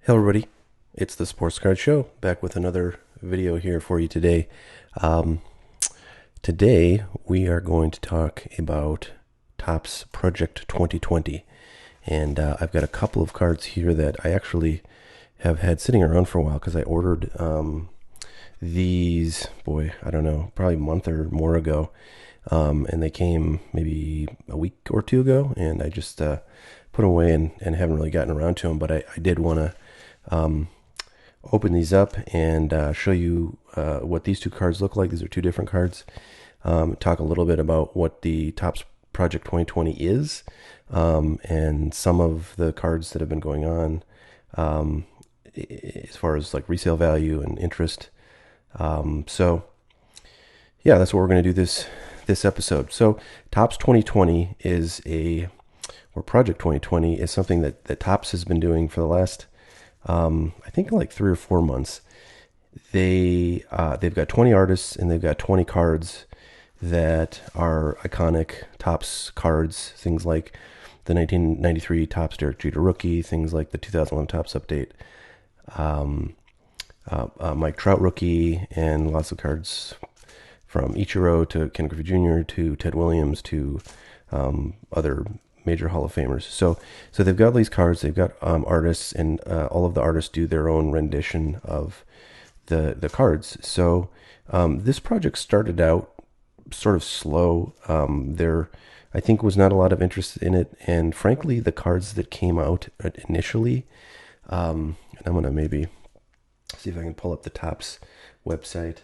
Hello everybody, it's the Sports Card Show, back with another video here for you today. Um, Today we are going to talk about Topps Project 2020, and I've got a couple of cards here that I actually have had sitting around for a while because I ordered these, I don't know, probably a month or more ago, and they came maybe a week or two ago, and I just put them away and haven't really gotten around to them, but I did want to open these up and show you what these two cards look like. These are two different cards. Talk a little bit about what the Topps Project 2020 is, and some of the cards that have been going on as far as like resale value and interest. So yeah, that's what we're going to do this episode. So Topps 2020 or Project 2020 is something that Topps has been doing for the last I think like 3 or 4 months. They've got 20 artists and they've got 20 cards that are iconic Topps cards. Things like the 1993 Topps Derek Jeter rookie, things like the 2011 Topps update, Mike Trout rookie, and lots of cards from Ichiro to Ken Griffey Jr. to Ted Williams to other major Hall of Famers. So they've got these cards. They've got artists, and all of the artists do their own rendition of the cards. So this project started out sort of slow. There, I think, was not a lot of interest in it, and frankly, the cards that came out initially, and I'm gonna maybe see if I can pull up the Topps website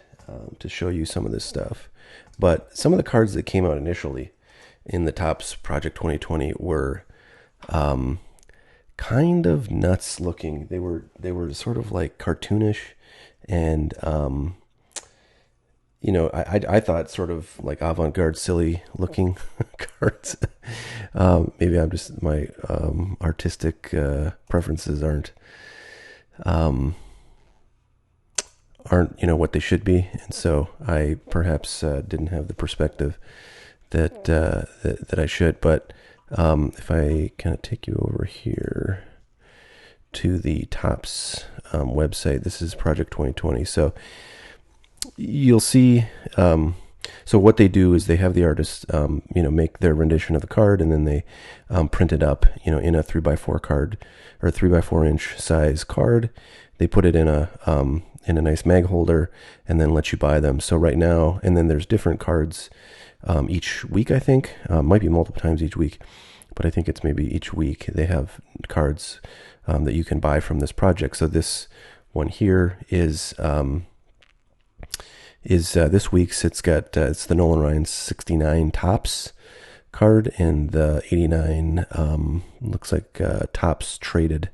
to show you some of this stuff. But some of the cards that came out initially in the Topps Project 2020 were kind of nuts looking. They were sort of like cartoonish, and I thought sort of like avant-garde, silly looking cards. Maybe I'm just my artistic preferences aren't what they should be, and so I perhaps didn't have the perspective that I should. But if I kind of take you over here to the Topps website, this is Project 2020. So you'll see. So what they do is they have the artists, make their rendition of the card, and then they print it up, in a 3x4 card or 3x4 inch size card. They put it in a nice mag holder, and then let you buy them. So right now, and then there's different cards each week. I think might be multiple times each week, but I think it's maybe each week they have cards that you can buy from this project. So this one here is this week's. It's got it's the Nolan Ryan 69 Topps card, and the 89 looks like Topps traded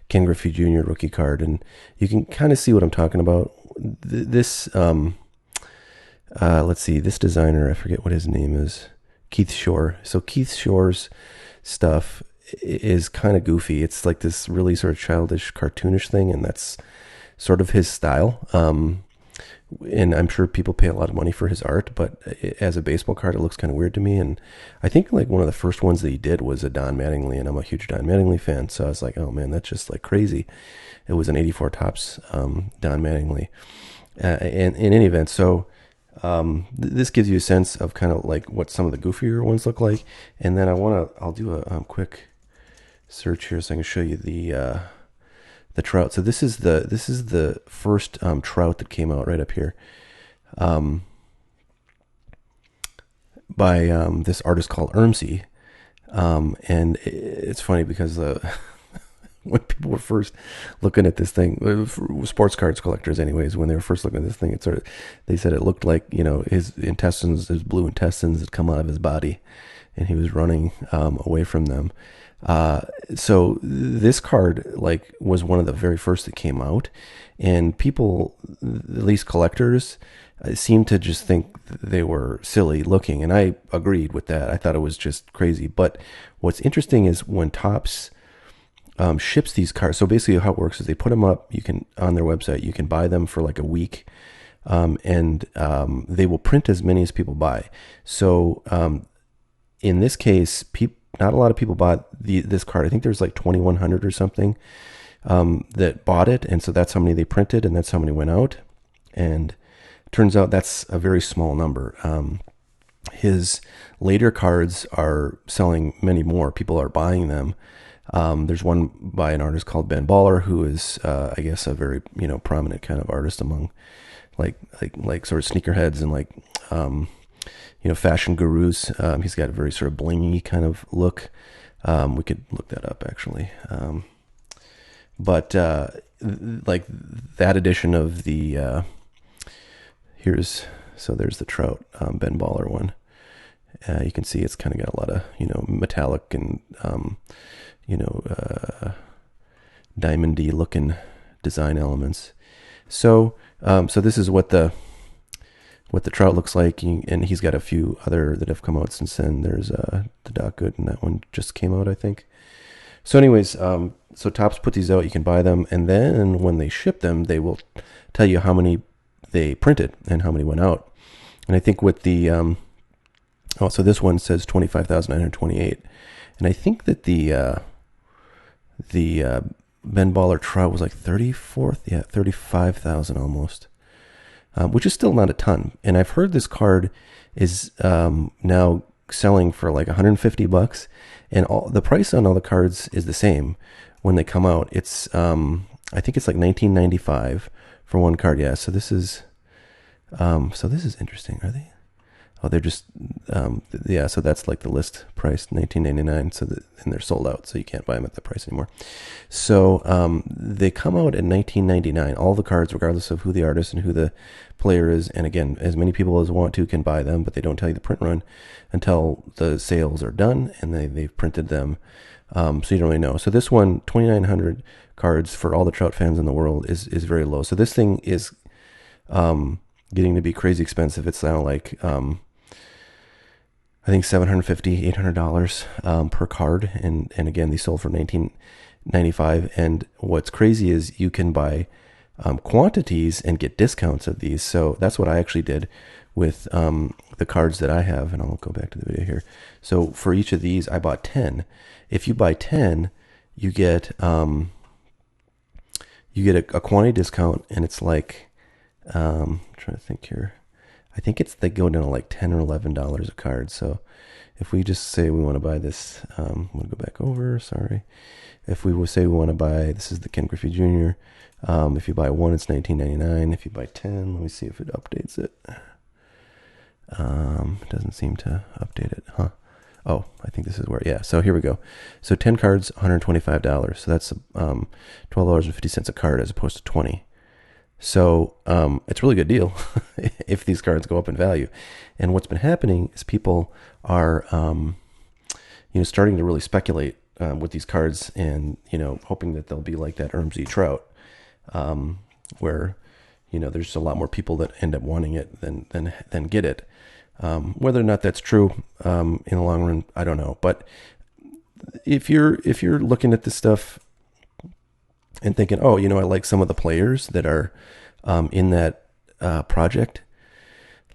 Ken Griffey Jr. rookie card, and you can kind of see what I'm talking about. This let's see, this designer, I forget what his name is, Keith Shore. So Keith Shore's stuff is kind of goofy. It's like this really sort of childish, cartoonish thing, and that's sort of his style. And I'm sure people pay a lot of money for his art, but as a baseball card, it looks kind of weird to me. And I think like one of the first ones that he did was a Don Mattingly, and I'm a huge Don Mattingly fan. So I was like, oh man, that's just like crazy. It was an 84 Topps Don Mattingly. And in any event, so this gives you a sense of kind of like what some of the goofier ones look like. And then I'll do a quick search here so I can show you the Trout. So this is the first Trout that came out right up here, by this artist called Ermsey, and it's funny because when people were first looking at this thing, sports cards collectors, anyways, when they were first looking at this thing, they said it looked like his blue intestines had come out of his body, and he was running away from them. So this card was one of the very first that came out, and people, at least collectors, seemed to just think they were silly looking, and I agreed with that. I thought it was just crazy. But what's interesting is when Topps ships these cards. So basically, how it works is they put them up. You can on their website. You can buy them for like a week, and they will print as many as people buy. So in this case, not a lot of people bought this card. I think there's like 2,100 or something that bought it, and so that's how many they printed, and that's how many went out. And turns out that's a very small number. His later cards are selling many more. People are buying them. There's one by an artist called Ben Baller, who is, I guess, a very prominent kind of artist among like sort of sneakerheads and like fashion gurus. He's got a very sort of blingy kind of look. We could look that up actually. But like that edition of the there's the Trout Ben Baller one. You can see it's kind of got a lot of metallic and diamondy looking design elements. So this is what the Trout looks like, and he's got a few other that have come out since then. There's the Doc Good, and that one just came out, I think. So anyways, so Topps put these out. You can buy them, and then when they ship them, they will tell you how many they printed and how many went out. And I think with the so this one says 25,928, and I think that the Ben Baller Trout was like 35,000 almost, which is still not a ton. And I've heard this card is now selling for like $150, and all the price on all the cards is the same when they come out. It's I think it's like $19.95 for one card. Yeah, so this is interesting. Are they? Oh, they're just yeah. So that's like the list price, $19.99. And they're sold out, so you can't buy them at that price anymore. So they come out at $19.99. All the cards, regardless of who the artist and who the player is. And again, as many people as want to can buy them, but they don't tell you the print run until the sales are done and they've printed them. So you don't really know. So this one, 2,900 cards for all the Trout fans in the world is very low. So this thing is getting to be crazy expensive. It's now like I think $750, $800 per card, and again these sold for $19.95. And what's crazy is you can buy quantities and get discounts of these. So that's what I actually did with the cards that I have, and I'll go back to the video here. So for each of these, I bought 10. If you buy 10, you get a quantity discount, and it's like I'm trying to think here. I think they go down to like $10 or $11 a card. So if we just say we want to buy this, I'm going to go back over, sorry. If we will say we want to buy, this is the Ken Griffey Jr. If you buy one, it's $19.99. If you buy 10, let me see if it updates it. It doesn't seem to update it, huh? Oh, I think this is where, yeah. So here we go. So 10 cards, $125. So that's $12.50 a card as opposed to 20. So it's a really good deal if these cards go up in value. And what's been happening is people are starting to really speculate with these cards, and hoping that they'll be like that Ermsey Trout, where there's a lot more people that end up wanting it than get it. Whether or not that's true in the long run, I don't know. But if you're looking at this stuff and thinking, oh, I like some of the players that are in that project,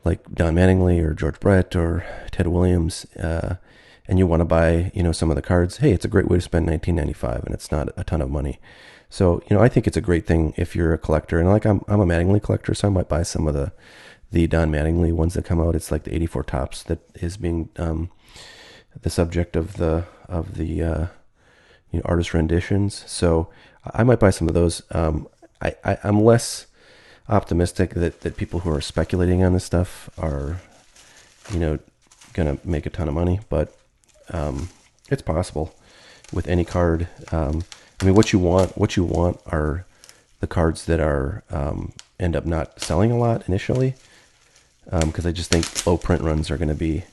like Don Mattingly or George Brett or Ted Williams, and you want to buy, some of the cards, hey, it's a great way to spend $19.95, and it's not a ton of money. So, I think it's a great thing if you're a collector. And like I'm a Mattingly collector, so I might buy some of the Don Mattingly ones that come out. It's like the 84 Topps that is being the subject of the artist renditions. So I might buy some of those. I'm less optimistic that people who are speculating on this stuff are, gonna make a ton of money, but it's possible with any card. What you want are the cards that are end up not selling a lot initially, because I just think low print runs are going to be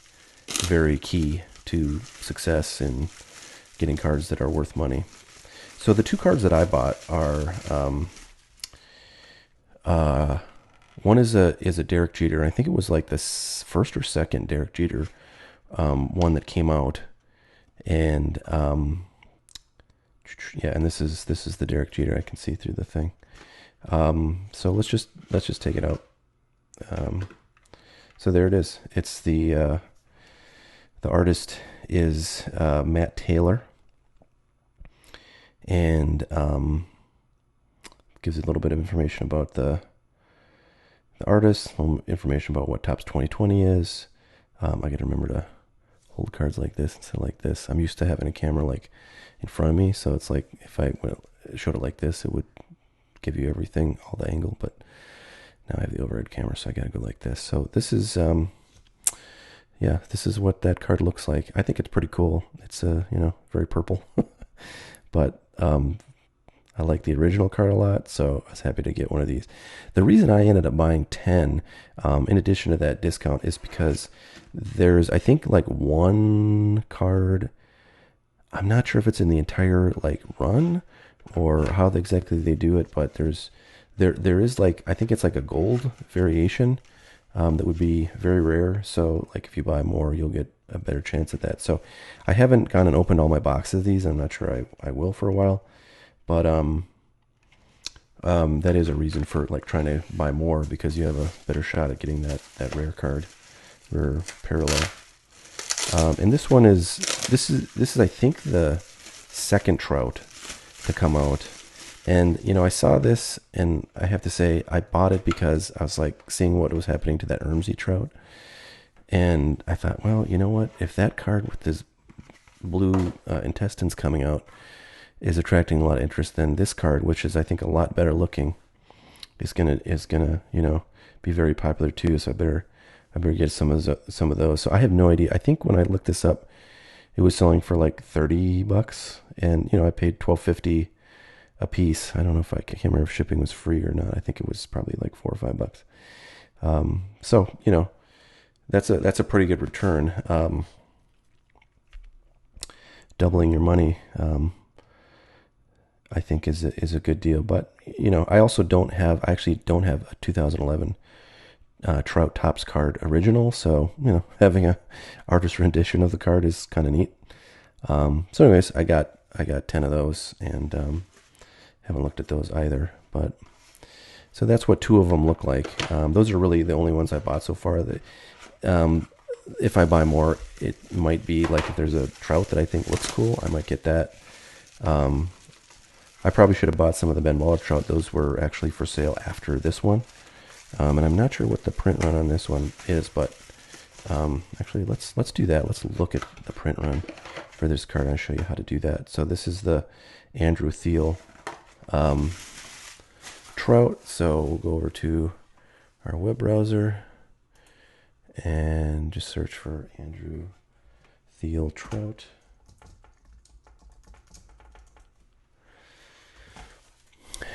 very key to success in getting cards that are worth money. So the two cards that I bought are one is a Derek Jeter. I think it was like the first or second Derek Jeter one that came out, and yeah, and this is the Derek Jeter. I can see through the thing. So let's just take it out. So there it is. It's the artist is Matt Taylor, and gives you a little bit of information about the artist, a little information about what Topps 2020 is. I got to remember to hold cards like this instead of like this. I'm used to having a camera like in front of me, so it's like if I showed it like this, it would give you everything, all the angle, but now I have the overhead camera, so I gotta go like this. So this is, yeah, this is what that card looks like. I think it's pretty cool. It's, very purple, but I like the original card a lot, so I was happy to get one of these. The reason I ended up buying 10, in addition to that discount, is because there's, I think, like one card. I'm not sure if it's in the entire like run or how exactly they do it, but there is like, I think it's like a gold variation that would be very rare. So like if you buy more, you'll get a better chance at that. So I haven't gone and opened all my boxes of these. I'm not sure I will for a while, but that is a reason for like trying to buy more, because you have a better shot at getting that rare card, rare parallel. And this one is I think the second Trout to come out. And, I saw this, and I have to say, I bought it because I was like seeing what was happening to that Ermsey Trout. And I thought, well, you know what? If that card with his blue intestines coming out is attracting a lot of interest, then this card, which is I think a lot better looking, is gonna be very popular too. So I better get some of those. So I have no idea. I think when I looked this up, it was selling for like $30, and I paid $12.50 a piece. I don't know if I can't remember if shipping was free or not. I think it was probably like $4 or $5. So that's a pretty good return. Doubling your money, I think is a good deal. But I also don't have a 2011 Trout Topps card original. So having a artist rendition of the card is kind of neat. So anyways, I got 10 of those, and haven't looked at those either. But so that's what 2 of them look like. Those are really the only ones I bought so far. If I buy more, it might be like if there's a Trout that I think looks cool, I might get that. I probably should have bought some of the Ben Baller Trout. Those were actually for sale after this one. And I'm not sure what the print run on this one is, but actually let's do that. Let's look at the print run for this card. I'll show you how to do that. So this is the Andrew Thiel Trout. So we'll go over to our web browser and just search for Andrew Thiel Trout.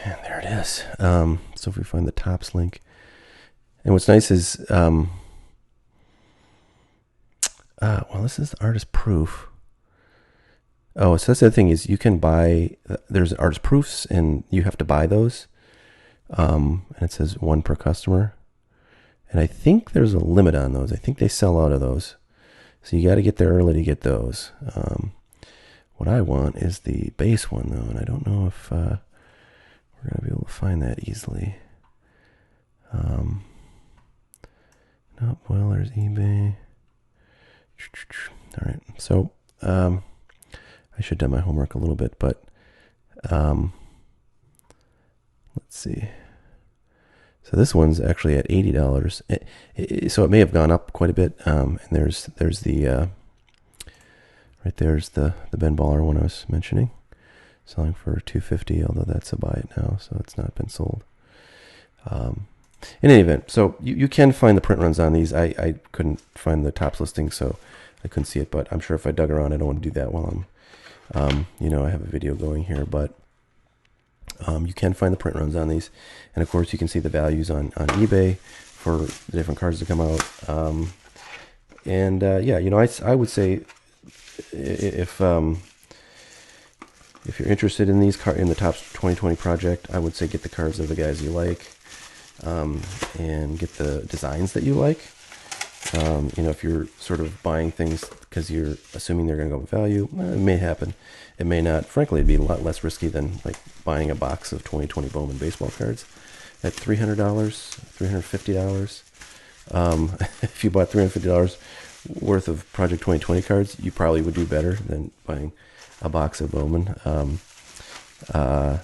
And there it is. So if we find the Topps link, and what's nice is, well, this is the artist proof. Oh, so that's the other thing is you can buy, there's artist proofs and you have to buy those. And it says 1 per customer. And I think there's a limit on those. I think they sell out of those. So you got to get there early to get those. What I want is the base one though. And I don't know if we're going to be able to find that easily. Nope, well, there's eBay. All right, so I should have done my homework a little bit, but let's see. So this one's actually at $80. So it may have gone up quite a bit. And there's the right there's the Ben Baller one I was mentioning, selling for $250. Although that's a buy it now, so it's not been sold. In any event, so you can find the print runs on these. I couldn't find the Topps listing, so I couldn't see it. But I'm sure if I dug around, I don't want to do that while I'm, I have a video going here. But you can find the print runs on these, and of course you can see the values on eBay for the different cards that come out. Yeah, I would say if you're interested in these in the Topps 2020 project, I would say get the cards of the guys you like. And get the designs that you like. If you're sort of buying things because you're assuming they're going to go with value, it may happen. It may not. Frankly, it'd be a lot less risky than like buying a box of 2020 Bowman baseball cards at $300, $350. If you bought $350 worth of Project 2020 cards, you probably would do better than buying a box of Bowman.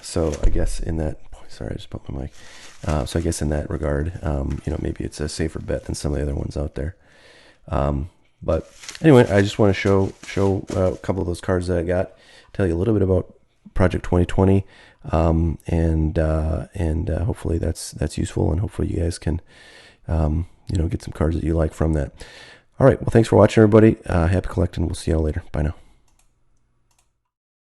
So I guess in that Sorry, I just bumped my mic. So I guess in that regard, maybe it's a safer bet than some of the other ones out there. But anyway, I just want to show a couple of those cards that I got, tell you a little bit about Project 2020, and hopefully that's useful, and hopefully you guys can get some cards that you like from that. All right, well, thanks for watching, everybody. Happy collecting. We'll see y'all later. Bye now.